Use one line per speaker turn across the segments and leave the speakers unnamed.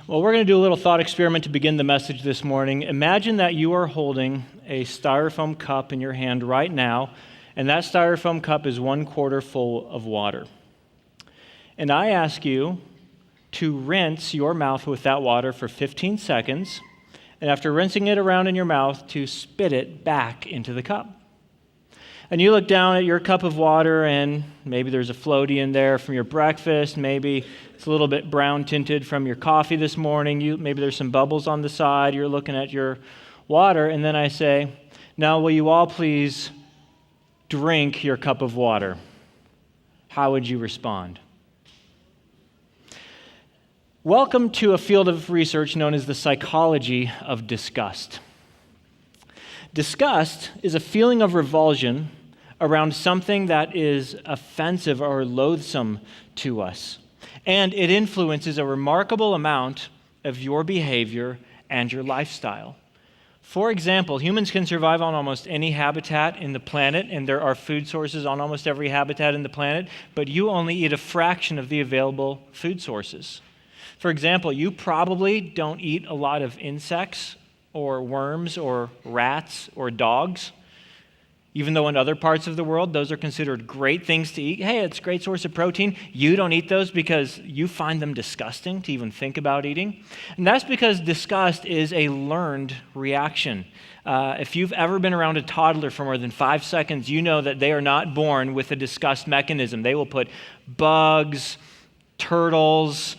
Well, we're going to do a little thought experiment to begin the message this morning. Imagine that you are holding a styrofoam cup in your hand right now, and that styrofoam cup is 1/4 full of water. And I ask you to rinse your mouth with that water for 15 seconds, and after rinsing it around in your mouth, to spit it back into the cup. And you look down at your cup of water, and maybe there's a floaty in there from your breakfast. Maybe it's a little bit brown tinted from your coffee this morning. Maybe there's some bubbles on the side. You're looking at your water, and then I say, now will you all please drink your cup of water? How would you respond? Welcome to a field of research known as the psychology of disgust. Disgust is a feeling of revulsion around something that is offensive or loathsome to us. And it influences a remarkable amount of your behavior and your lifestyle. For example, humans can survive on almost any habitat in the planet, and there are food sources on almost every habitat in the planet, but you only eat a fraction of the available food sources. For example, you probably don't eat a lot of insects or worms or rats or dogs, even though in other parts of the world those are considered great things to eat. Hey, it's a great source of protein. You don't eat those because you find them disgusting to even think about eating. And that's because disgust is a learned reaction. If you've ever been around a toddler for more than 5 seconds, you know that they are not born with a disgust mechanism. They will put bugs, turtles,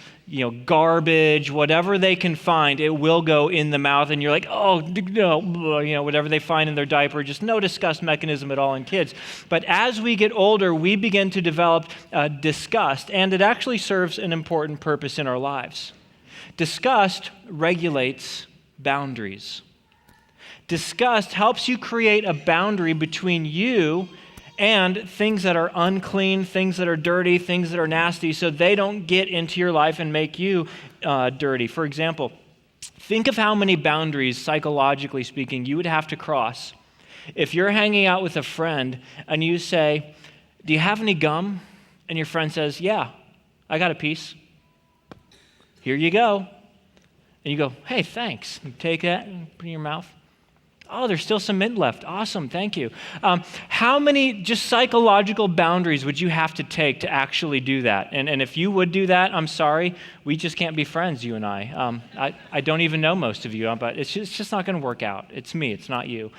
garbage, whatever they can find, it will go in the mouth, and you're like, oh, no, whatever they find in their diaper, just no disgust mechanism at all in kids. But as we get older, we begin to develop disgust, and it actually serves an important purpose in our lives. Disgust regulates boundaries. Disgust helps you create a boundary between you and things that are unclean, things that are dirty, things that are nasty, so they don't get into your life and make you dirty. For example, think of how many boundaries, psychologically speaking, you would have to cross if you're hanging out with a friend and you say, do you have any gum? And your friend says, yeah, I got a piece. Here you go. And you go, hey, thanks. You take that and put it in your mouth. Oh, there's still some mint left. Awesome, thank you. How many just psychological boundaries would you have to take to actually do that? And if you would do that, I'm sorry, we just can't be friends, you and I. I don't even know most of you, but it's just not going to work out. It's me, it's not you.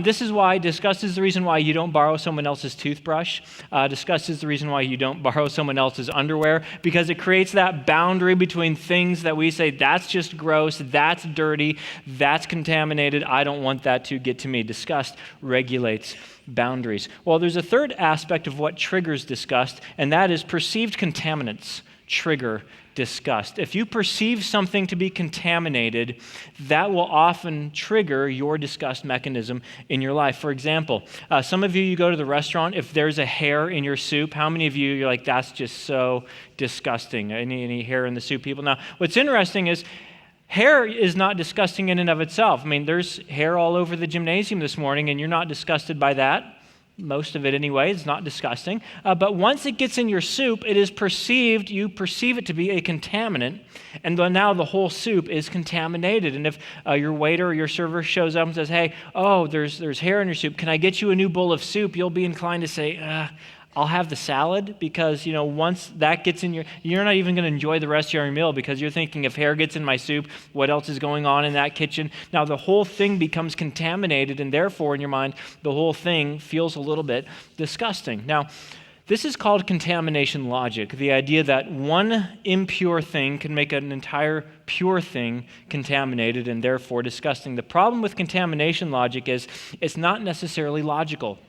This is why disgust is the reason why you don't borrow someone else's toothbrush. Disgust is the reason why you don't borrow someone else's underwear, because it creates that boundary between things that we say, that's just gross, that's dirty, that's contaminated, I don't want that to get to me. Disgust regulates boundaries. Well, there's a third aspect of what triggers disgust, and that is perceived contaminants trigger disgust. If you perceive something to be contaminated, that will often trigger your disgust mechanism in your life. For example, some of you go to the restaurant, if there's a hair in your soup, how many of you're like, that's just so disgusting? Any hair in the soup, people? Now, what's interesting is hair is not disgusting in and of itself. I mean, there's hair all over the gymnasium this morning, and you're not disgusted by that. Most of it anyway, it's not disgusting. But once it gets in your soup, it is perceived, you perceive it to be a contaminant, and now the whole soup is contaminated. And if your waiter or your server shows up and says, hey, there's hair in your soup, can I get you a new bowl of soup? You'll be inclined to say, I'll have the salad, because once that gets in you're not even going to enjoy the rest of your meal, because you're thinking, if hair gets in my soup, what else is going on in that kitchen? Now the whole thing becomes contaminated, and therefore in your mind the whole thing feels a little bit disgusting. Now this is called contamination logic, the idea that one impure thing can make an entire pure thing contaminated and therefore disgusting. The problem with contamination logic is it's not necessarily logical.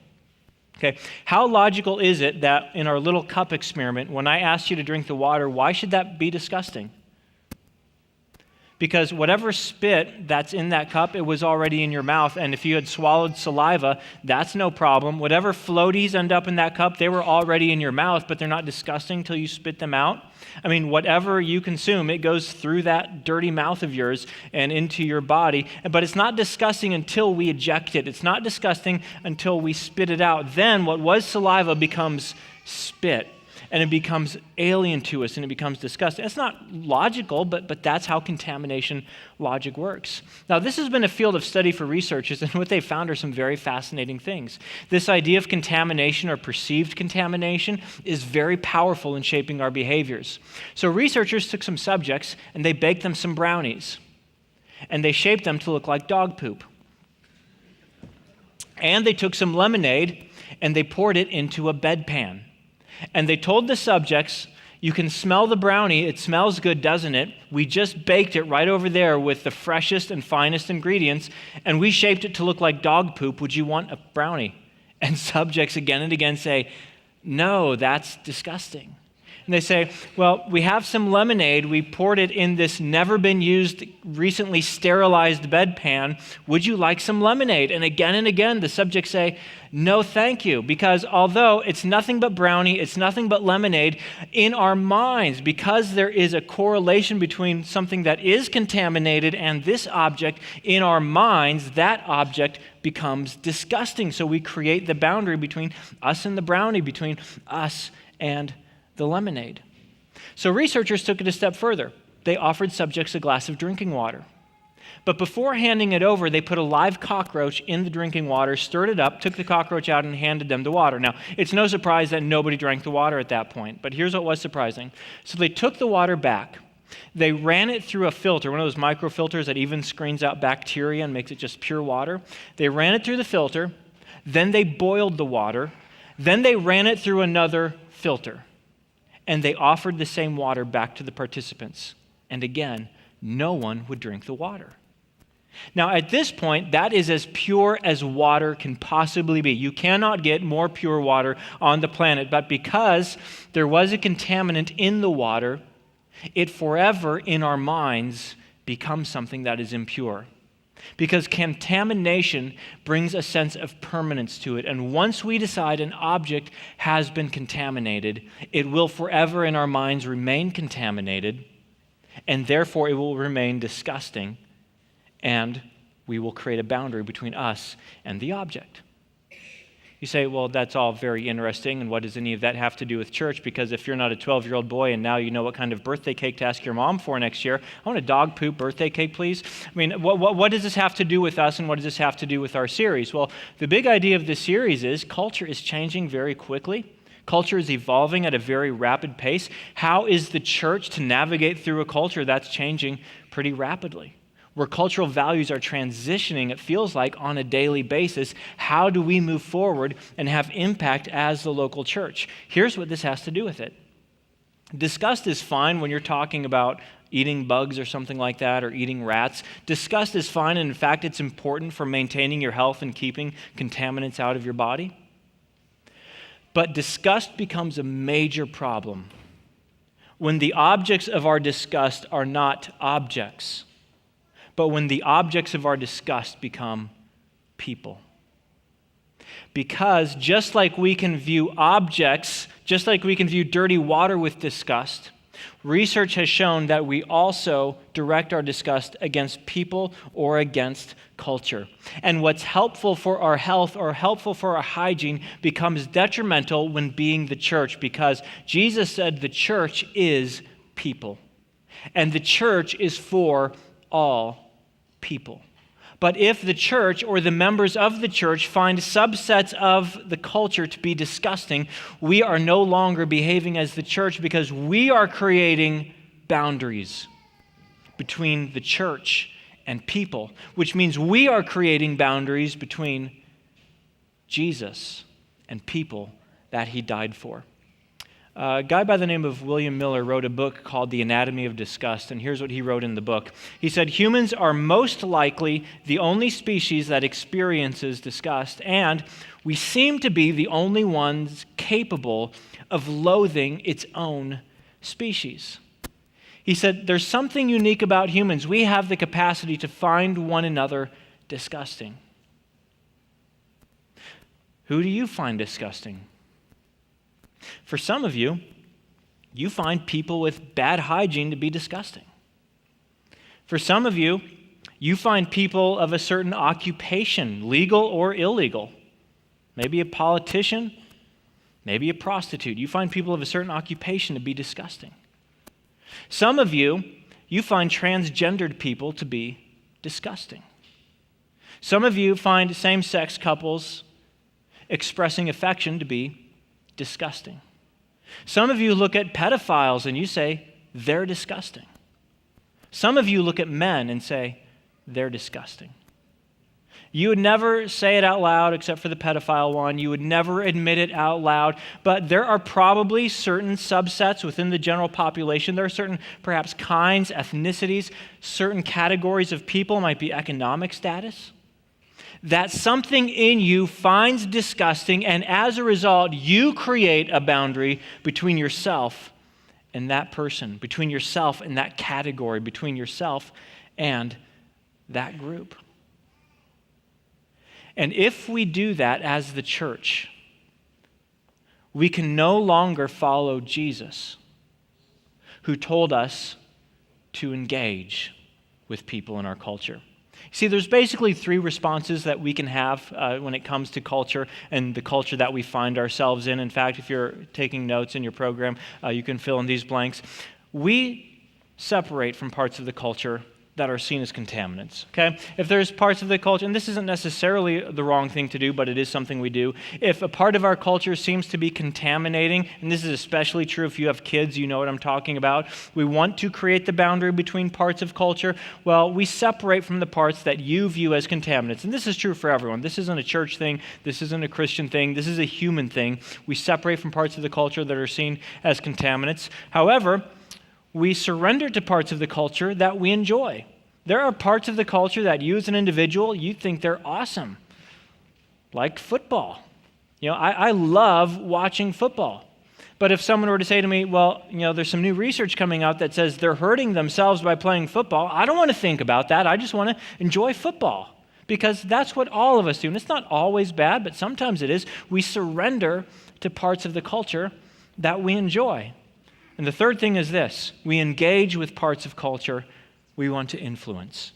Okay, how logical is it that in our little cup experiment, when I asked you to drink the water, why should that be disgusting? Because whatever spit that's in that cup, it was already in your mouth, and if you had swallowed saliva, that's no problem. Whatever floaties end up in that cup, they were already in your mouth, but they're not disgusting till you spit them out. I mean, whatever you consume, it goes through that dirty mouth of yours and into your body, but it's not disgusting until we eject it. It's not disgusting until we spit it out. Then what was saliva becomes spit. and it becomes alien to us and it becomes disgusting. It's not logical, but that's how contamination logic works. Now, this has been a field of study for researchers, and what they found are some very fascinating things. This idea of contamination or perceived contamination is very powerful in shaping our behaviors. So researchers took some subjects and they baked them some brownies, and they shaped them to look like dog poop. And they took some lemonade and they poured it into a bedpan. And they told the subjects, you can smell the brownie. It smells good, doesn't it? We just baked it right over there with the freshest and finest ingredients, and we shaped it to look like dog poop. Would you want a brownie? And subjects again and again say, no, that's disgusting. And they say, well, we have some lemonade. We poured it in this never-been-used, recently sterilized bedpan. Would you like some lemonade? And again, the subjects say, no, thank you. Because although it's nothing but brownie, it's nothing but lemonade, in our minds, because there is a correlation between something that is contaminated and this object, in our minds, that object becomes disgusting. So we create the boundary between us and the brownie, between us and the lemonade. So researchers took it a step further. They offered subjects a glass of drinking water. But before handing it over, they put a live cockroach in the drinking water, stirred it up, took the cockroach out, and handed them the water. Now, it's no surprise that nobody drank the water at that point, but here's what was surprising. So they took the water back. They ran it through a filter, one of those microfilters that even screens out bacteria and makes it just pure water. They ran it through the filter, then they boiled the water, then they ran it through another filter. And they offered the same water back to the participants. And again, no one would drink the water. Now, at this point, that is as pure as water can possibly be. You cannot get more pure water on the planet. But because there was a contaminant in the water, it forever in our minds becomes something that is impure. Because contamination brings a sense of permanence to it. And once we decide an object has been contaminated, it will forever in our minds remain contaminated, and therefore it will remain disgusting, and we will create a boundary between us and the object. You say, well, that's all very interesting, and what does any of that have to do with church? Because if you're not a 12-year-old boy and now you know what kind of birthday cake to ask your mom for next year, I want a dog poop birthday cake, please. I mean, what does this have to do with us, and what does this have to do with our series? Well, the big idea of this series is culture is changing very quickly. Culture is evolving at a very rapid pace. How is the church to navigate through a culture that's changing pretty rapidly? Where cultural values are transitioning, it feels like, on a daily basis. How do we move forward and have impact as the local church? Here's what this has to do with it. Disgust is fine when you're talking about eating bugs or something like that, or eating rats. Disgust is fine, and in fact, it's important for maintaining your health and keeping contaminants out of your body. But disgust becomes a major problem when the objects of our disgust are not objects, but when the objects of our disgust become people. Because just like we can view objects, just like we can view dirty water with disgust, research has shown that we also direct our disgust against people or against culture. And what's helpful for our health or helpful for our hygiene becomes detrimental when being the church, because Jesus said the church is people. And the church is for all people. But if the church or the members of the church find subsets of the culture to be disgusting, we are no longer behaving as the church, because we are creating boundaries between the church and people, which means we are creating boundaries between Jesus and people that he died for. A guy by the name of William Miller wrote a book called The Anatomy of Disgust, and here's what he wrote in the book. He said, humans are most likely the only species that experiences disgust, and we seem to be the only ones capable of loathing its own species. He said, there's something unique about humans. We have the capacity to find one another disgusting. Who do you find disgusting? For some of you, you find people with bad hygiene to be disgusting. For some of you, you find people of a certain occupation, legal or illegal. Maybe a politician, maybe a prostitute. You find people of a certain occupation to be disgusting. Some of you find transgendered people to be disgusting. Some of you find same-sex couples expressing affection to be disgusting. Some of you look at pedophiles and you say, they're disgusting. Some of you look at men and say, they're disgusting. You would never say it out loud except for the pedophile one. You would never admit it out loud. But there are probably certain subsets within the general population. There are certain, perhaps, kinds, ethnicities, certain categories of people, might be economic status, that something in you finds disgusting, and as a result, you create a boundary between yourself and that person, between yourself and that category, between yourself and that group. And if we do that as the church, we can no longer follow Jesus, who told us to engage with people in our culture. See, there's basically three responses that we can have when it comes to culture and the culture that we find ourselves in. In fact, if you're taking notes in your program, you can fill in these blanks. We separate from parts of the culture that are seen as contaminants, okay? If there's parts of the culture, and this isn't necessarily the wrong thing to do, but it is something we do. If a part of our culture seems to be contaminating, and this is especially true if you have kids, you know what I'm talking about, we want to create the boundary between parts of culture, well, we separate from the parts that you view as contaminants. And this is true for everyone. This isn't a church thing. This isn't a Christian thing. This is a human thing. We separate from parts of the culture that are seen as contaminants. However, we surrender to parts of the culture that we enjoy. There are parts of the culture that you as an individual, you think they're awesome, like football. You know, I love watching football. But if someone were to say to me, well, you know, there's some new research coming out that says they're hurting themselves by playing football, I don't want to think about that. I just want to enjoy football because that's what all of us do. And it's not always bad, but sometimes it is. We surrender to parts of the culture that we enjoy. And the third thing is this: we engage with parts of culture we want to influence.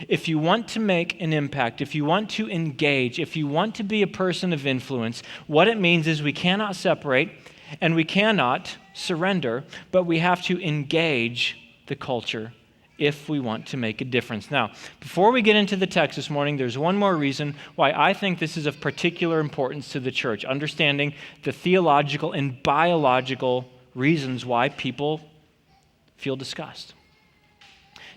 If you want to make an impact, if you want to engage, if you want to be a person of influence, what it means is we cannot separate and we cannot surrender, but we have to engage the culture if we want to make a difference. Now, before we get into the text this morning, there's one more reason why I think this is of particular importance to the church, understanding the theological and biological reasons why people feel disgust.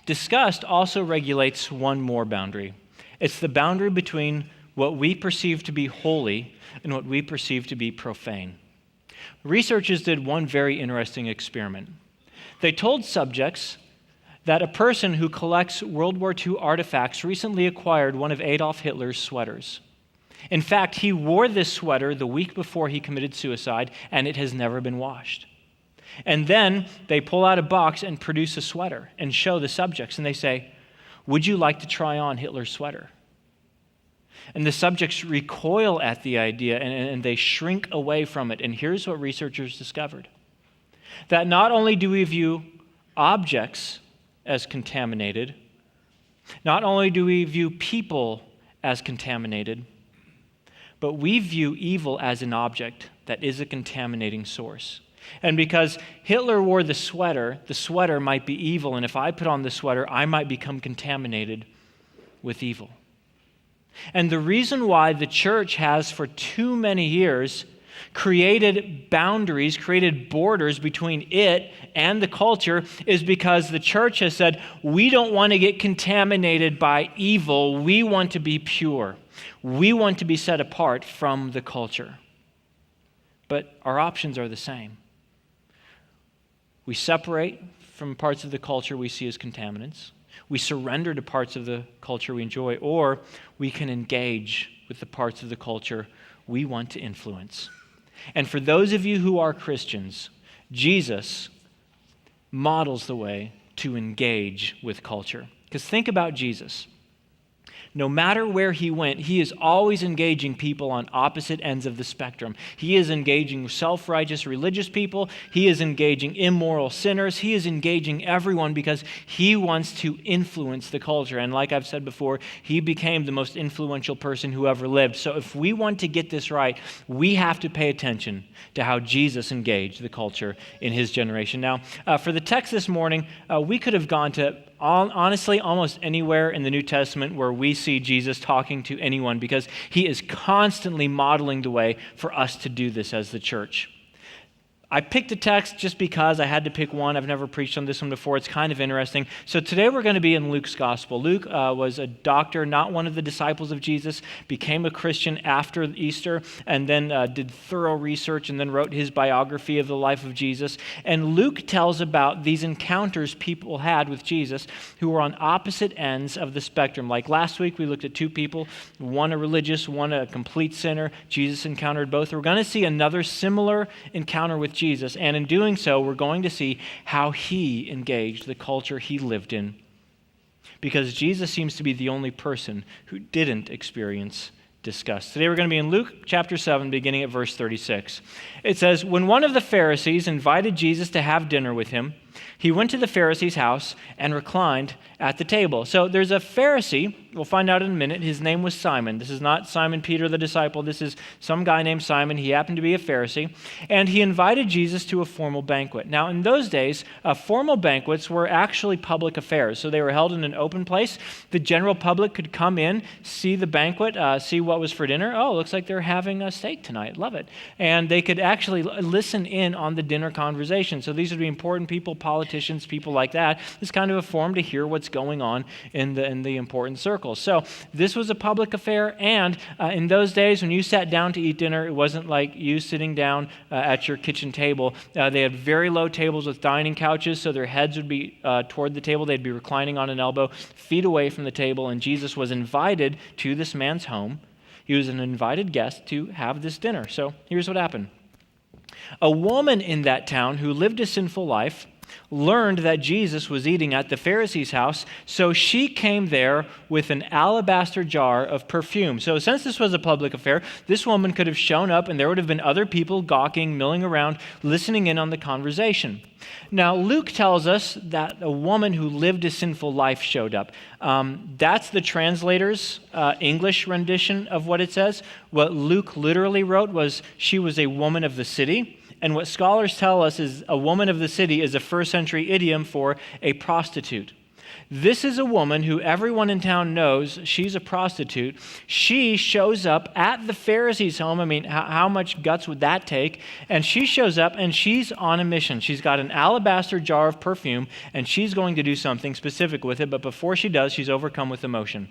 Disgust also regulates one more boundary. It's the boundary between what we perceive to be holy and what we perceive to be profane. Researchers did one very interesting experiment. They told subjects that a person who collects World War II artifacts recently acquired one of Adolf Hitler's sweaters. In fact, he wore this sweater the week before he committed suicide, and it has never been washed. And then they pull out a box and produce a sweater and show the subjects, and they say, would you like to try on Hitler's sweater? And the subjects recoil at the idea and they shrink away from it. And here's what researchers discovered: that not only do we view objects as contaminated, not only do we view people as contaminated, but we view evil as an object that is a contaminating source. And because Hitler wore the sweater might be evil, and if I put on the sweater, I might become contaminated with evil. And the reason why the church has for too many years created boundaries, created borders between it and the culture is because the church has said, we don't want to get contaminated by evil. We want to be pure. We want to be set apart from the culture. But our options are the same. We separate from parts of the culture we see as contaminants. We surrender to parts of the culture we enjoy, or we can engage with the parts of the culture we want to influence. And for those of you who are Christians, Jesus models the way to engage with culture. Because think about Jesus. No matter where he went, he is always engaging people on opposite ends of the spectrum. He is engaging self-righteous religious people. He is engaging immoral sinners. He is engaging everyone because he wants to influence the culture. And like I've said before, he became the most influential person who ever lived. So if we want to get this right, we have to pay attention to how Jesus engaged the culture in his generation. Now, for the text this morning, we could have gone to honestly, almost anywhere in the New Testament where we see Jesus talking to anyone, because he is constantly modeling the way for us to do this as the church. I picked a text just because I had to pick one. I've never preached on this one before. It's kind of interesting. So today we're going to be in Luke's gospel. Luke was a doctor, not one of the disciples of Jesus, became a Christian after Easter, and then did thorough research and then wrote his biography of the life of Jesus. And Luke tells about these encounters people had with Jesus who were on opposite ends of the spectrum. Like last week, we looked at two people, one a religious, one a complete sinner. Jesus encountered both. We're going to see another similar encounter with Jesus, and in doing so, we're going to see how he engaged the culture he lived in. Because Jesus seems to be the only person who didn't experience disgust. Today we're going to be in Luke chapter 7, beginning at verse 36. It says, "When one of the Pharisees invited Jesus to have dinner with him, he went to the Pharisee's house and reclined at the table." So there's a Pharisee, we'll find out in a minute, his name was Simon. This is not Simon Peter the disciple, this is some guy named Simon. He happened to be a Pharisee, and he invited Jesus to a formal banquet. Now in those days, formal banquets were actually public affairs, so they were held in an open place. The general public could come in, see the banquet, see what was for dinner. Oh, looks like they're having a steak tonight, love it. And they could actually listen in on the dinner conversation. So these would be important people, politicians, people like that. It's kind of a forum to hear what's going on in the important circles. So this was a public affair, and in those days when you sat down to eat dinner, it wasn't like you sitting down at your kitchen table. They had very low tables with dining couches, so their heads would be toward the table. They'd be reclining on an elbow, feet away from the table, and Jesus was invited to this man's home. He was an invited guest to have this dinner. So here's what happened. A woman in that town who lived a sinful life learned that Jesus was eating at the Pharisee's house, so she came there with an alabaster jar of perfume. So since this was a public affair, this woman could have shown up and there would have been other people gawking, milling around, listening in on the conversation. Now, Luke tells us that a woman who lived a sinful life showed up. That's the translator's English rendition of what it says. What Luke literally wrote was, she was a woman of the city. And what scholars tell us is a woman of the city is a first century idiom for a prostitute. This is a woman who everyone in town knows she's a prostitute. She shows up at the Pharisee's home. I mean, how much guts would that take? And she shows up and she's on a mission. She's got an alabaster jar of perfume and she's going to do something specific with it. But before she does, she's overcome with emotion.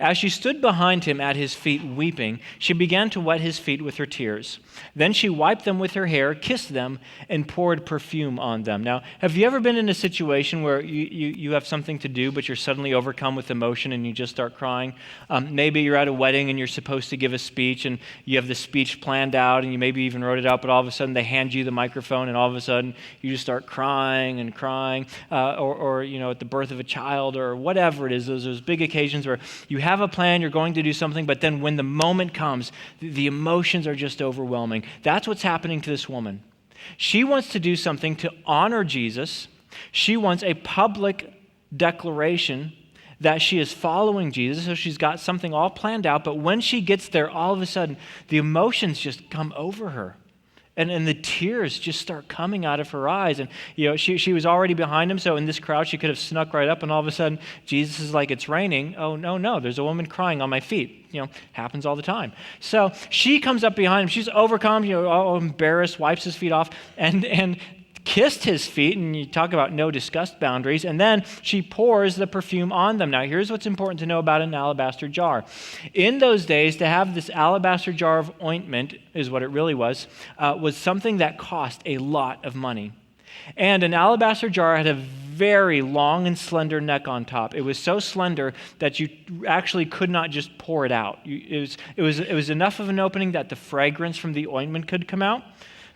As she stood behind him at his feet weeping, she began to wet his feet with her tears. Then she wiped them with her hair, kissed them, and poured perfume on them. Now, have you ever been in a situation where you have something to do, but you're suddenly overcome with emotion and you just start crying? Maybe you're at a wedding and you're supposed to give a speech and you have the speech planned out and you maybe even wrote it out, but all of a sudden they hand you the microphone and all of a sudden you just start crying and crying, or at the birth of a child or whatever it is, those big occasions where you have a plan, you're going to do something, but then when the moment comes, the emotions are just overwhelming. That's what's happening to this woman. She wants to do something to honor Jesus. She wants a public declaration that she is following Jesus, so she's got something all planned out, but when she gets there, all of a sudden, the emotions just come over her. And the tears just start coming out of her eyes. And, she was already behind him, so in this crowd, she could have snuck right up, and all of a sudden, Jesus is like, it's raining. Oh, no, there's a woman crying on my feet. Happens all the time. So she comes up behind him. She's overcome, all embarrassed, wipes his feet off, and kissed his feet, and you talk about no disgust boundaries, and then she pours the perfume on them. Now, here's what's important to know about an alabaster jar. In those days, to have this alabaster jar of ointment, is what it really was something that cost a lot of money. And an alabaster jar had a very long and slender neck on top. It was so slender that you actually could not just pour it out. It was enough of an opening that the fragrance from the ointment could come out,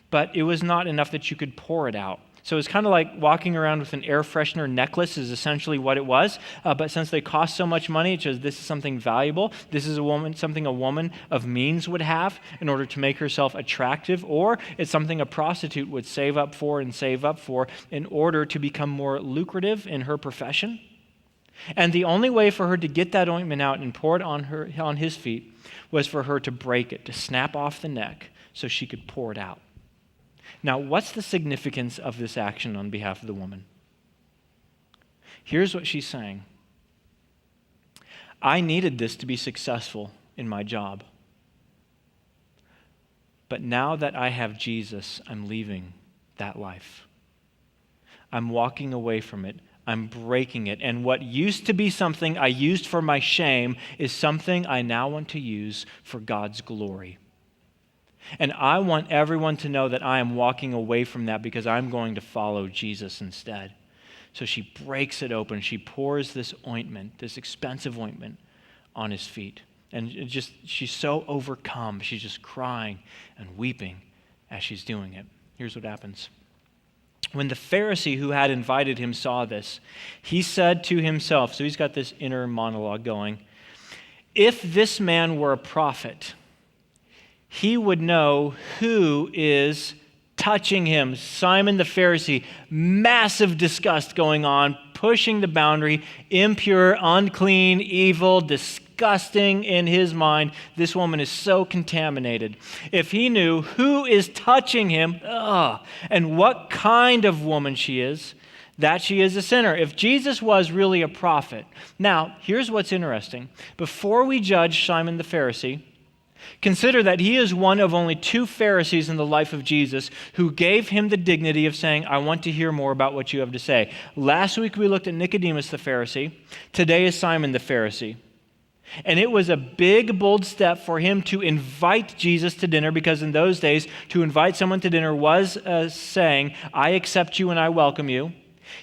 but it was not enough that you could pour it out. So it's kind of like walking around with an air freshener necklace is essentially what it was. But since they cost so much money, it shows this is something valuable. This is something a woman of means would have in order to make herself attractive, or it's something a prostitute would save up for in order to become more lucrative in her profession. And the only way for her to get that ointment out and pour it on his feet was for her to break it, to snap off the neck so she could pour it out. Now, what's the significance of this action on behalf of the woman? Here's what she's saying. I needed this to be successful in my job. But now that I have Jesus, I'm leaving that life. I'm walking away from it. I'm breaking it. And what used to be something I used for my shame is something I now want to use for God's glory. And I want everyone to know that I am walking away from that because I'm going to follow Jesus instead. So she breaks it open. She pours this ointment, this expensive ointment, on his feet. And she's so overcome. She's just crying and weeping as she's doing it. Here's what happens. When the Pharisee who had invited him saw this, he said to himself, so he's got this inner monologue going, if this man were a prophet, he would know who is touching him. Simon the Pharisee, massive disgust going on, pushing the boundary, impure, unclean, evil, disgusting in his mind. This woman is so contaminated. If he knew who is touching him, and what kind of woman she is, that she is a sinner. If Jesus was really a prophet. Now, here's what's interesting. Before we judge Simon the Pharisee, consider that he is one of only two Pharisees in the life of Jesus who gave him the dignity of saying, I want to hear more about what you have to say. Last week we looked at Nicodemus the Pharisee. Today is Simon the Pharisee. And it was a big, bold step for him to invite Jesus to dinner, because in those days, to invite someone to dinner was saying, I accept you and I welcome you.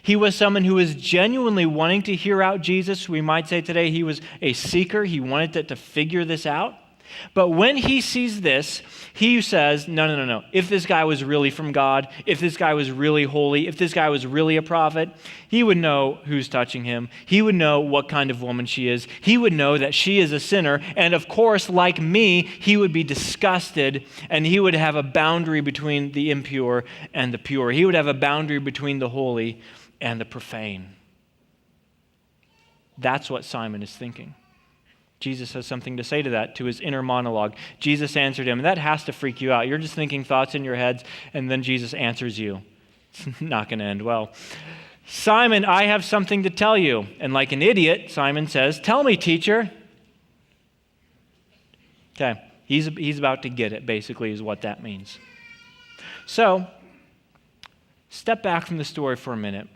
He was someone who was genuinely wanting to hear out Jesus. We might say today he was a seeker. He wanted to figure this out. But when he sees this, he says, no. If this guy was really from God, if this guy was really holy, if this guy was really a prophet, he would know who's touching him. He would know what kind of woman she is. He would know that she is a sinner. And of course, like me, he would be disgusted, and he would have a boundary between the impure and the pure. He would have a boundary between the holy and the profane. That's what Simon is thinking. Jesus has something to say to that, to his inner monologue. Jesus answered him, and that has to freak you out. You're just thinking thoughts in your heads, and then Jesus answers you. It's not going to end well. Simon, I have something to tell you. And like an idiot, Simon says, tell me, teacher. Okay, he's about to get it, basically, is what that means. So, step back from the story for a minute.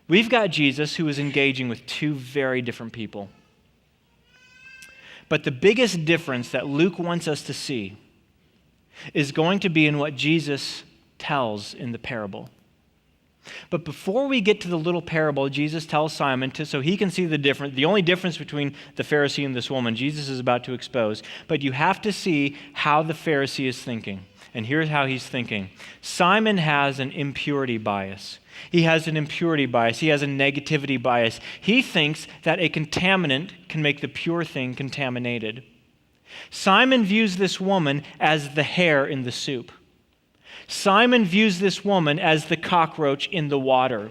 We've got Jesus who is engaging with two very different people. But the biggest difference that Luke wants us to see is going to be in what Jesus tells in the parable. But before we get to the little parable, Jesus tells Simon so he can see the only difference between the Pharisee and this woman, Jesus is about to expose. But you have to see how the Pharisee is thinking. And here's how he's thinking. Simon has an impurity bias. He has an impurity bias. He has a negativity bias. He thinks that a contaminant can make the pure thing contaminated. Simon views this woman as the hair in the soup. Simon views this woman as the cockroach in the water.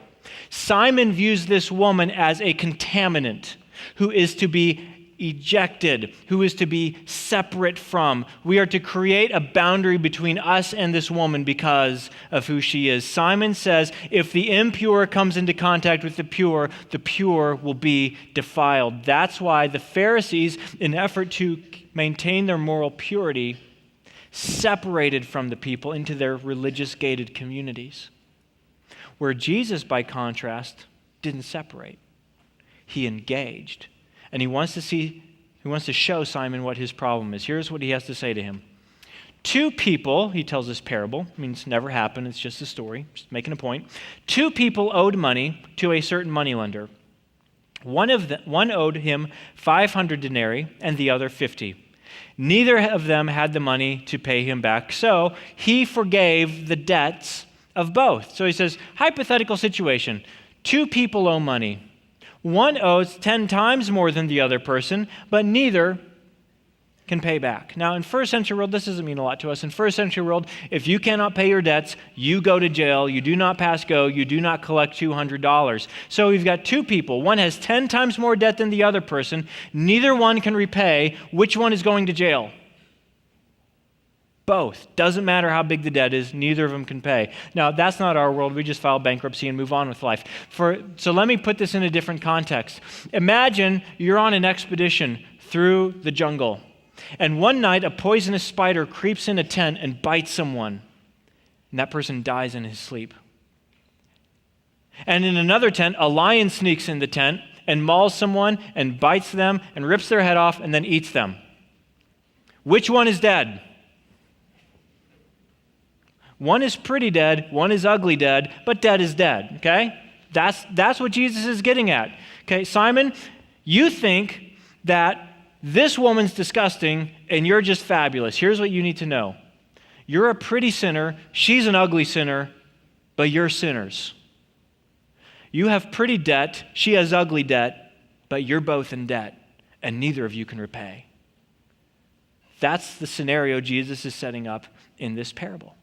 Simon views this woman as a contaminant who is to be ejected, who is to be separate from. We are to create a boundary between us and this woman because of who she is. Simon says, if the impure comes into contact with the pure will be defiled. That's why the Pharisees, in effort to maintain their moral purity, separated from the people into their religious gated communities. Where Jesus, by contrast, didn't separate. He engaged. And he wants to show Simon what his problem is. Here's what he has to say to him. Two people, he tells this parable, means never happened, it's just a story, just making a point. Two people owed money to a certain moneylender. One owed him 500 denarii and the other 50. Neither of them had the money to pay him back, so he forgave the debts of both. So he says, hypothetical situation. Two people owe money. One owes 10 times more than the other person, but neither can pay back. Now, in first century world, this doesn't mean a lot to us. In first century world, if you cannot pay your debts, you go to jail. You do not pass go. You do not collect $200. So we've got two people. One has 10 times more debt than the other person. Neither one can repay. Which one is going to jail? Both. Doesn't matter how big the debt is. Neither of them can pay. Now, that's not our world. We just file bankruptcy and move on with life. So let me put this in a different context. Imagine you're on an expedition through the jungle. And one night, a poisonous spider creeps in a tent and bites someone. And that person dies in his sleep. And in another tent, a lion sneaks in the tent and mauls someone and bites them and rips their head off and then eats them. Which one is dead? One is pretty dead, one is ugly dead, but dead is dead, okay? That's what Jesus is getting at. Okay, Simon, you think that this woman's disgusting, and you're just fabulous. Here's what you need to know. You're a pretty sinner, she's an ugly sinner, but you're sinners. You have pretty debt, she has ugly debt, but you're both in debt, and neither of you can repay. That's the scenario Jesus is setting up in this parable.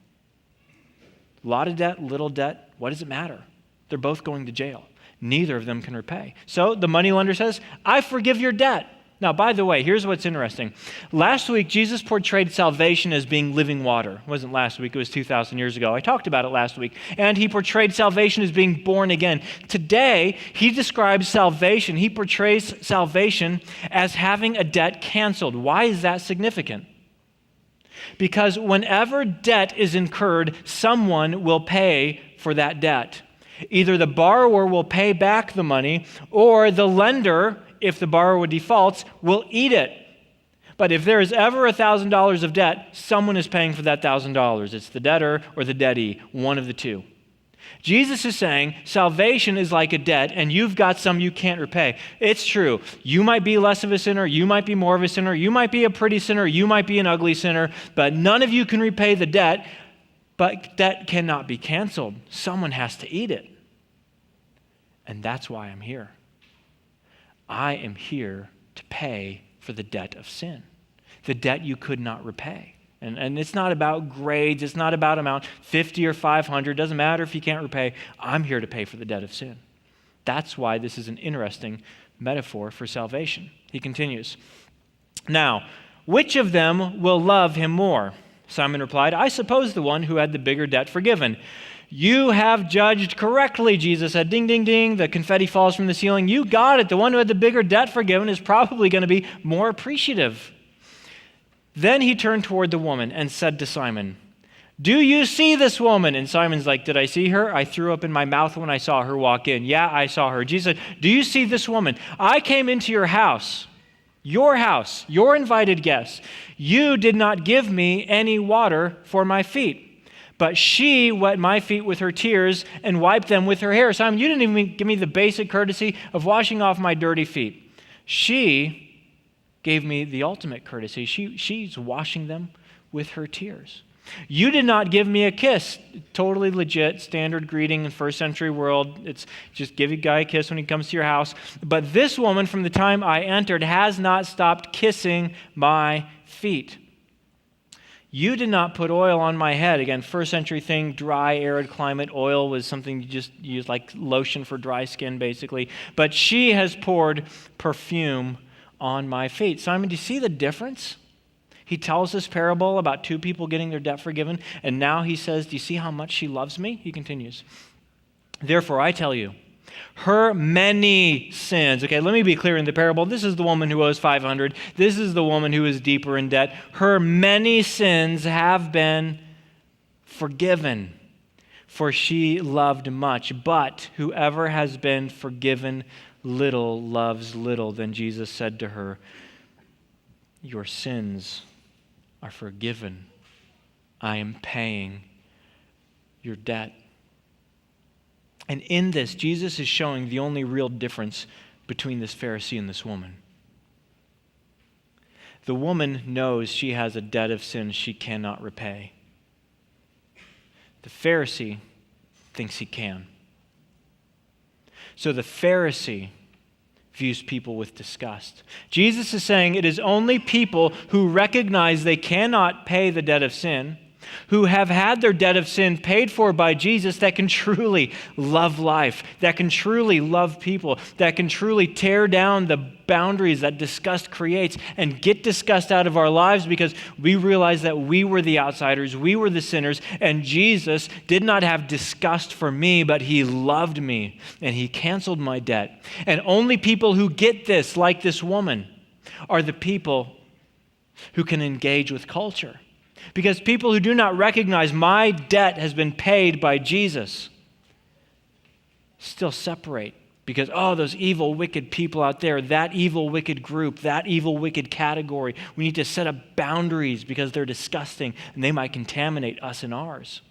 A lot of debt, little debt, what does it matter? They're both going to jail. Neither of them can repay. So the moneylender says, I forgive your debt. Now, by the way, here's what's interesting. Last week, Jesus portrayed salvation as being living water. It wasn't last week, it was 2,000 years ago. I talked about it last week. And he portrayed salvation as being born again. Today, he describes salvation, he portrays salvation as having a debt canceled. Why is that significant? Because whenever debt is incurred, someone will pay for that debt. Either the borrower will pay back the money, or the lender, if the borrower defaults, will eat it. But if there is ever $1,000 of debt, someone is paying for that $1,000. It's the debtor or the dettee, one of the two. Jesus is saying salvation is like a debt, and you've got some you can't repay. It's true. You might be less of a sinner. You might be more of a sinner. You might be a pretty sinner. You might be an ugly sinner. But none of you can repay the debt. But debt cannot be canceled. Someone has to eat it. And that's why I'm here. I am here to pay for the debt of sin, the debt you could not repay. And it's not about grades. It's not about amount, 50 or 500. Doesn't matter if you can't repay. I'm here to pay for the debt of sin. That's why this is an interesting metaphor for salvation. He continues. Now, which of them will love him more? Simon replied, I suppose the one who had the bigger debt forgiven. You have judged correctly, Jesus said. Ding, ding, ding. The confetti falls from the ceiling. You got it. The one who had the bigger debt forgiven is probably going to be more appreciative. Then he turned toward the woman and said to Simon, do you see this woman? And Simon's like, did I see her? I threw up in my mouth when I saw her walk in. Yeah, I saw her. Jesus said, do you see this woman? I came into your house, your invited guest. You did not give me any water for my feet, but she wet my feet with her tears and wiped them with her hair. Simon, you didn't even give me the basic courtesy of washing off my dirty feet. She gave me the ultimate courtesy. She's washing them with her tears. You did not give me a kiss. Totally legit, standard greeting in first century world. It's just give a guy a kiss when he comes to your house. But this woman, from the time I entered, has not stopped kissing my feet. You did not put oil on my head. Again, first century thing, dry, arid climate. Oil was something you just used like lotion for dry skin, basically. But she has poured perfume on my feet. Simon, do you see the difference? He tells this parable about two people getting their debt forgiven, and now he says, do you see how much she loves me? He continues, therefore I tell you, her many sins. Okay, let me be clear in the parable. This is the woman who owes 500. This is the woman who is deeper in debt. Her many sins have been forgiven, for she loved much. But whoever has been forgiven little loves little. Then Jesus said to her, your sins are forgiven. I am paying your debt. And in this, Jesus is showing the only real difference between this Pharisee and this woman. The woman knows she has a debt of sin she cannot repay. The Pharisee thinks he can. So the Pharisee views people with disgust. Jesus is saying it is only people who recognize they cannot pay the debt of sin, who have had their debt of sin paid for by Jesus, that can truly love life, that can truly love people, that can truly tear down the boundaries that disgust creates and get disgust out of our lives, because we realize that we were the outsiders, we were the sinners, and Jesus did not have disgust for me, but he loved me and he canceled my debt. And only people who get this, like this woman, are the people who can engage with culture. Because people who do not recognize my debt has been paid by Jesus still separate. Because, those evil, wicked people out there, that evil, wicked group, that evil, wicked category, we need to set up boundaries because they're disgusting and they might contaminate us and ours.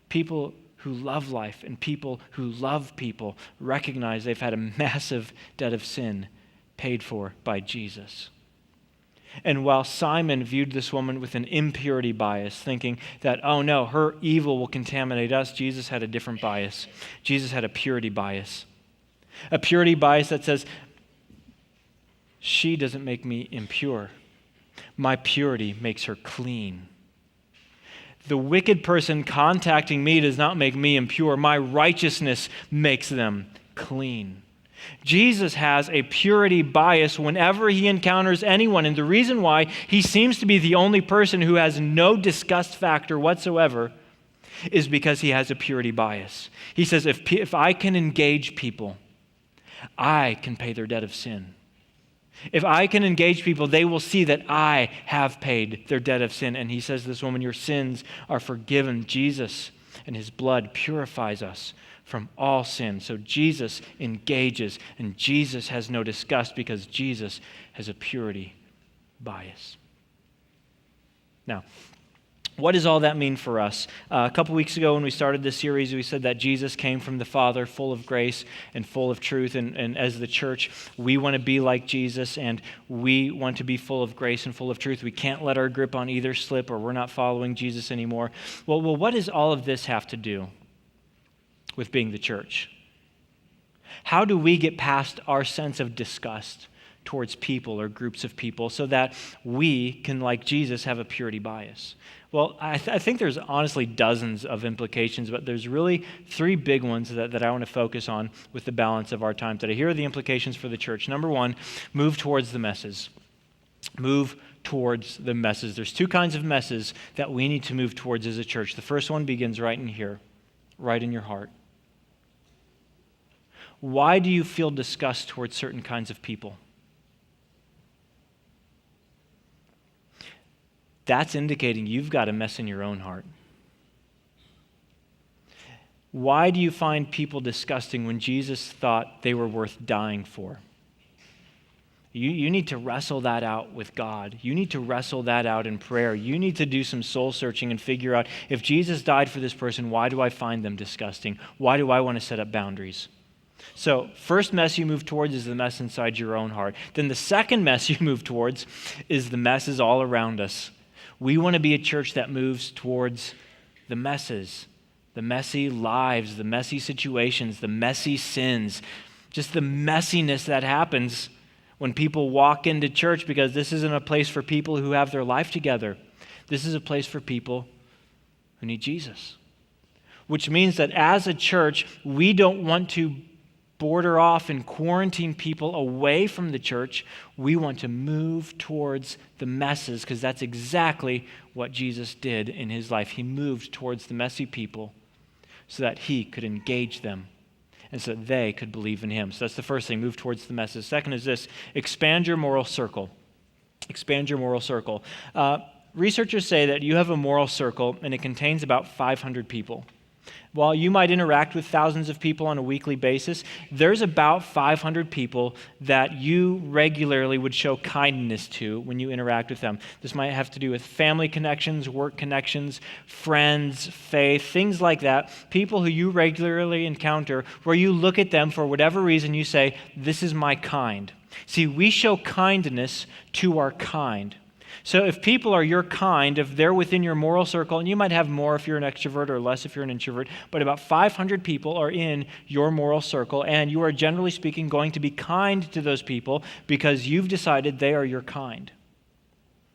People who love life and people who love people recognize they've had a massive debt of sin paid for by Jesus. And while Simon viewed this woman with an impurity bias, thinking that, oh no, her evil will contaminate us, Jesus had a different bias. Jesus had a purity bias. A purity bias that says, she doesn't make me impure. My purity makes her clean. The wicked person contacting me does not make me impure. My righteousness makes them clean. Jesus has a purity bias whenever he encounters anyone, and the reason why he seems to be the only person who has no disgust factor whatsoever is because he has a purity bias. He says, if I can engage people, I can pay their debt of sin. If I can engage people, they will see that I have paid their debt of sin. And he says to this woman, your sins are forgiven. Jesus and his blood purifies us from all sin. So Jesus engages, and Jesus has no disgust because Jesus has a purity bias. Now, what does all that mean for us? A couple weeks ago when we started this series, we said that Jesus came from the Father, full of grace and full of truth. And as the church, we want to be like Jesus, and we want to be full of grace and full of truth. We can't let our grip on either slip, or we're not following Jesus anymore. Well, what does all of this have to do with being the church? How do we get past our sense of disgust towards people or groups of people so that we can, like Jesus, have a purity bias? Well, I think there's honestly dozens of implications, but there's really three big ones that I want to focus on with the balance of our time today. Here are the implications for the church. Number one, move towards the messes. Move towards the messes. There's two kinds of messes that we need to move towards as a church. The first one begins right in here, right in your heart. Why do you feel disgust towards certain kinds of people? That's indicating you've got a mess in your own heart. Why do you find people disgusting when Jesus thought they were worth dying for? You need to wrestle that out with God. You need to wrestle that out in prayer. You need to do some soul searching and figure out, if Jesus died for this person, why do I find them disgusting? Why do I want to set up boundaries? So, first mess you move towards is the mess inside your own heart. Then the second mess you move towards is the messes all around us. We want to be a church that moves towards the messes, the messy lives, the messy situations, the messy sins, just the messiness that happens when people walk into church, because this isn't a place for people who have their life together. This is a place for people who need Jesus. Which means that as a church, we don't want to border off and quarantine people away from the church. We want to move towards the messes, because that's exactly what Jesus did in his life. He moved towards the messy people so that he could engage them and so that they could believe in him. So that's the first thing, move towards the messes. Second is this, expand your moral circle. Expand your moral circle. Researchers say that you have a moral circle and it contains about 500 people. While you might interact with thousands of people on a weekly basis, there's about 500 people that you regularly would show kindness to when you interact with them. This might have to do with family connections, work connections, friends, faith, things like that. People who you regularly encounter where you look at them for whatever reason, you say, this is my kind. See, we show kindness to our kind. So if people are your kind, if they're within your moral circle, and you might have more if you're an extrovert or less if you're an introvert, but about 500 people are in your moral circle, and you are generally speaking going to be kind to those people because you've decided they are your kind.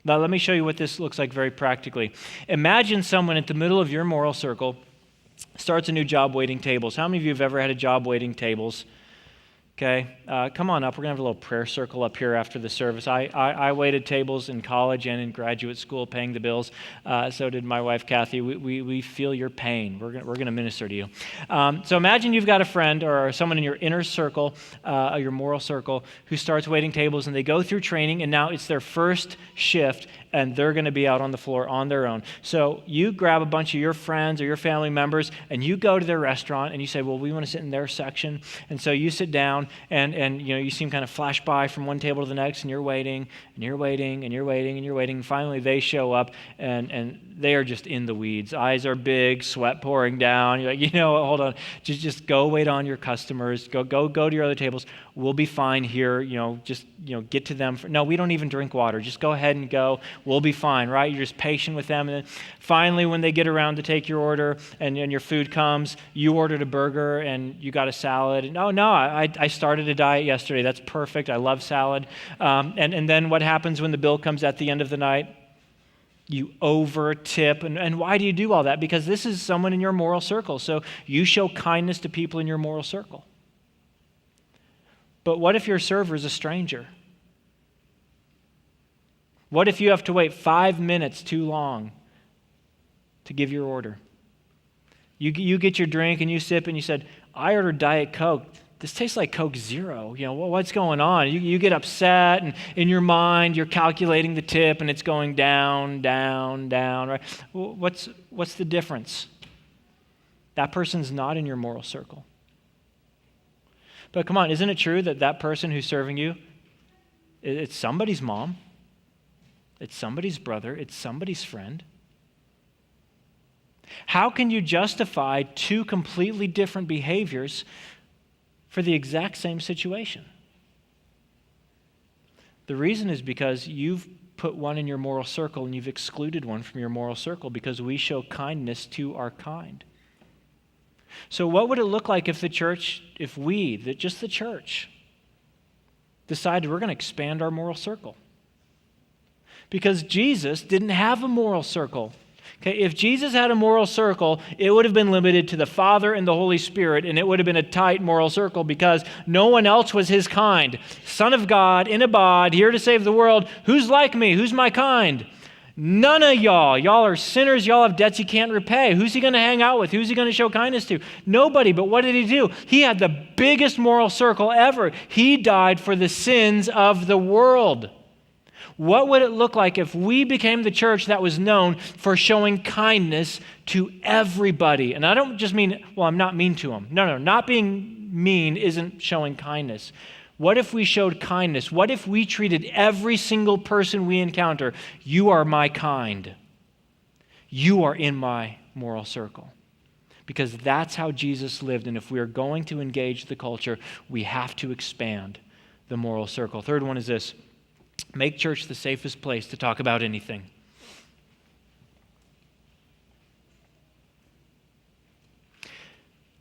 Now let me show you what this looks like very practically. Imagine someone at the middle of your moral circle starts a new job waiting tables. How many of you have ever had a job waiting tables? Okay, come on up. We're going to have a little prayer circle up here after the service. I waited tables in college and in graduate school paying the bills. So did my wife, Kathy. We feel your pain. We're going to minister to you. So imagine you've got a friend or someone in your inner circle, your moral circle, who starts waiting tables, and they go through training, and now it's their first shift, and they're going to be out on the floor on their own. So you grab a bunch of your friends or your family members, and you go to their restaurant, and you say, well, we want to sit in their section. And so you sit down, and you see them kind of flash by from one table to the next, and you're waiting, and you're waiting, and you're waiting, and you're waiting. And finally, they show up, and they are just in the weeds. Eyes are big, sweat pouring down. You're like, hold on. Just go wait on your customers. Go to your other tables. We'll be fine here. Just get to them. No, we don't even drink water. Just go ahead and go. We'll be fine, right? You're just patient with them. And then finally, when they get around to take your order and your food comes, you ordered a burger and you got a salad. And, oh, no, I started a diet yesterday. That's perfect. I love salad. And then what happens when the bill comes at the end of the night? You over tip. And why do you do all that? Because this is someone in your moral circle. So you show kindness to people in your moral circle. But what if your server is a stranger? What if you have to wait 5 minutes too long to give your order? You get your drink and you sip and you said, I ordered Diet Coke. This tastes like Coke Zero. What's going on? You get upset, and in your mind you're calculating the tip and it's going down, down, down, right? What's the difference? That person's not in your moral circle. But come on, isn't it true that person who's serving you, it's somebody's mom? It's somebody's brother. It's somebody's friend. How can you justify two completely different behaviors for the exact same situation? The reason is because you've put one in your moral circle and you've excluded one from your moral circle because we show kindness to our kind. So what would it look like if the church, just the church, decided we're going to expand our moral circle? Because Jesus didn't have a moral circle. Okay, if Jesus had a moral circle, it would have been limited to the Father and the Holy Spirit, and it would have been a tight moral circle because no one else was his kind. Son of God, in a bod, here to save the world. Who's like me? Who's my kind? None of y'all. Y'all are sinners. Y'all have debts you can't repay. Who's he going to hang out with? Who's he going to show kindness to? Nobody. But what did he do? He had the biggest moral circle ever. He died for the sins of the world. What would it look like if we became the church that was known for showing kindness to everybody? And I don't just mean, I'm not mean to them. No, not being mean isn't showing kindness. What if we showed kindness? What if we treated every single person we encounter, you are my kind. You are in my moral circle. Because that's how Jesus lived. And if we are going to engage the culture, we have to expand the moral circle. Third one is this. Make church the safest place to talk about anything.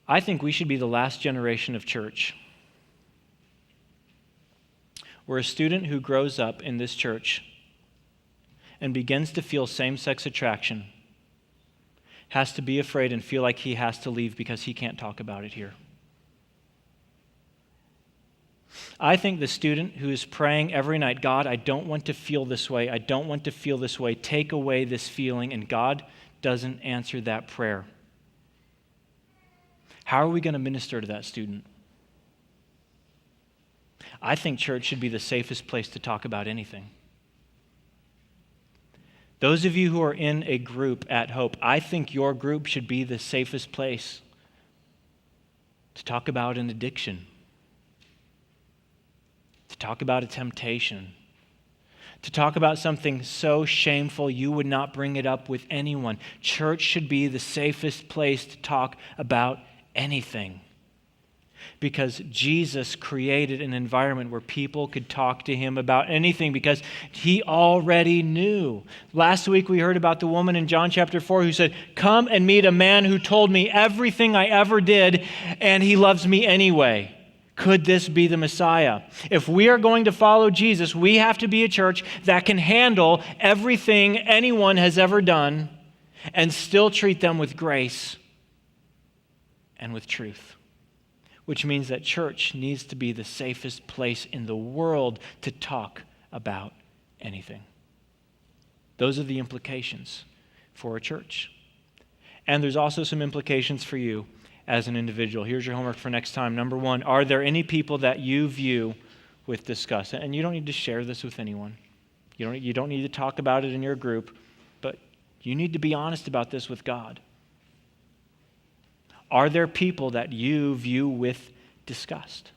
I think we should be the last generation of church where a student who grows up in this church and begins to feel same-sex attraction has to be afraid and feel like he has to leave because he can't talk about it here. I think the student who is praying every night, God, I don't want to feel this way. I don't want to feel this way. Take away this feeling. And God doesn't answer that prayer. How are we going to minister to that student? I think church should be the safest place to talk about anything. Those of you who are in a group at Hope, I think your group should be the safest place to talk about an addiction, to talk about a temptation, to talk about something so shameful you would not bring it up with anyone. Church should be the safest place to talk about anything. because Jesus created an environment where people could talk to him about anything because he already knew. Last week we heard about the woman in John chapter 4 who said, "Come and meet a man who told me everything I ever did, and he loves me anyway." Could this be the Messiah? If we are going to follow Jesus, we have to be a church that can handle everything anyone has ever done and still treat them with grace and with truth. Which means that church needs to be the safest place in the world to talk about anything. Those are the implications for a church. And there's also some implications for you as an individual. Here's your homework for next time. Number 1, are there any people that you view with disgust? And you don't need to share this with anyone. You don't need to talk about it in your group, but you need to be honest about this with God. Are there people that you view with disgust?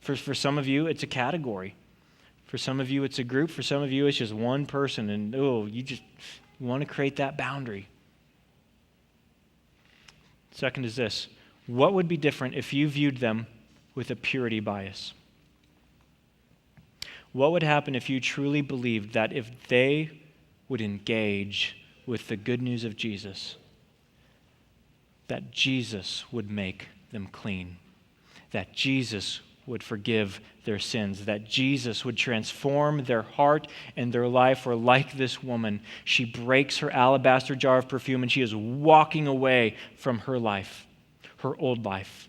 For some of you, it's a category. For some of you, it's a group. For some of you, it's just one person. And you want to create that boundary. Second is this. What would be different if you viewed them with a purity bias? What would happen if you truly believed that if they would engage with the good news of Jesus, that Jesus would make them clean, that Jesus would forgive their sins, that Jesus would transform their heart and their life? Or like this woman, she breaks her alabaster jar of perfume and she is walking away from her life, her old life,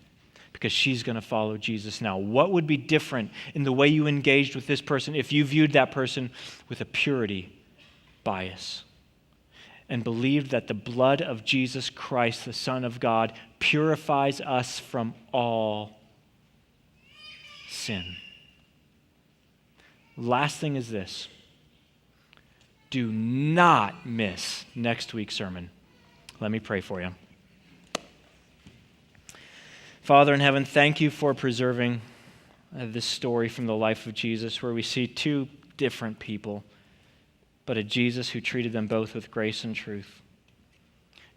because she's going to follow Jesus now. What would be different in the way you engaged with this person if you viewed that person with a purity bias and believed that the blood of Jesus Christ, the Son of God, purifies us from all sin? Last thing is this. Do not miss next week's sermon. Let me pray for you. Father in heaven, thank you for preserving this story from the life of Jesus, where we see two different people, but a Jesus who treated them both with grace and truth.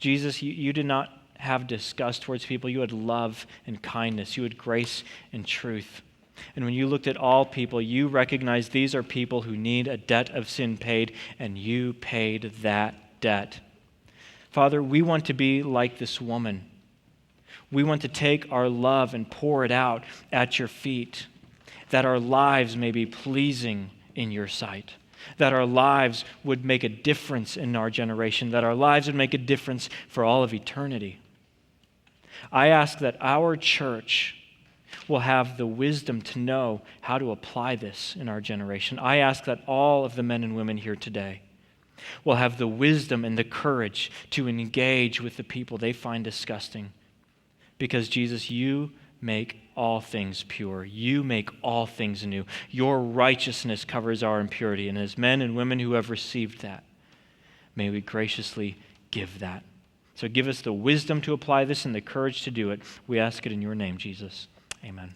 Jesus, you did not have disgust towards people. You had love and kindness. You had grace and truth. And when you looked at all people, you recognized these are people who need a debt of sin paid, and you paid that debt. Father, we want to be like this woman. We want to take our love and pour it out at your feet, that our lives may be pleasing in your sight, that our lives would make a difference in our generation, that our lives would make a difference for all of eternity. I ask that our church will have the wisdom to know how to apply this in our generation. I ask that all of the men and women here today will have the wisdom and the courage to engage with the people they find disgusting. Because Jesus, you make all things pure. You make all things new. Your righteousness covers our impurity. And as men and women who have received that, may we graciously give that. So give us the wisdom to apply this and the courage to do it. We ask it in your name, Jesus. Amen.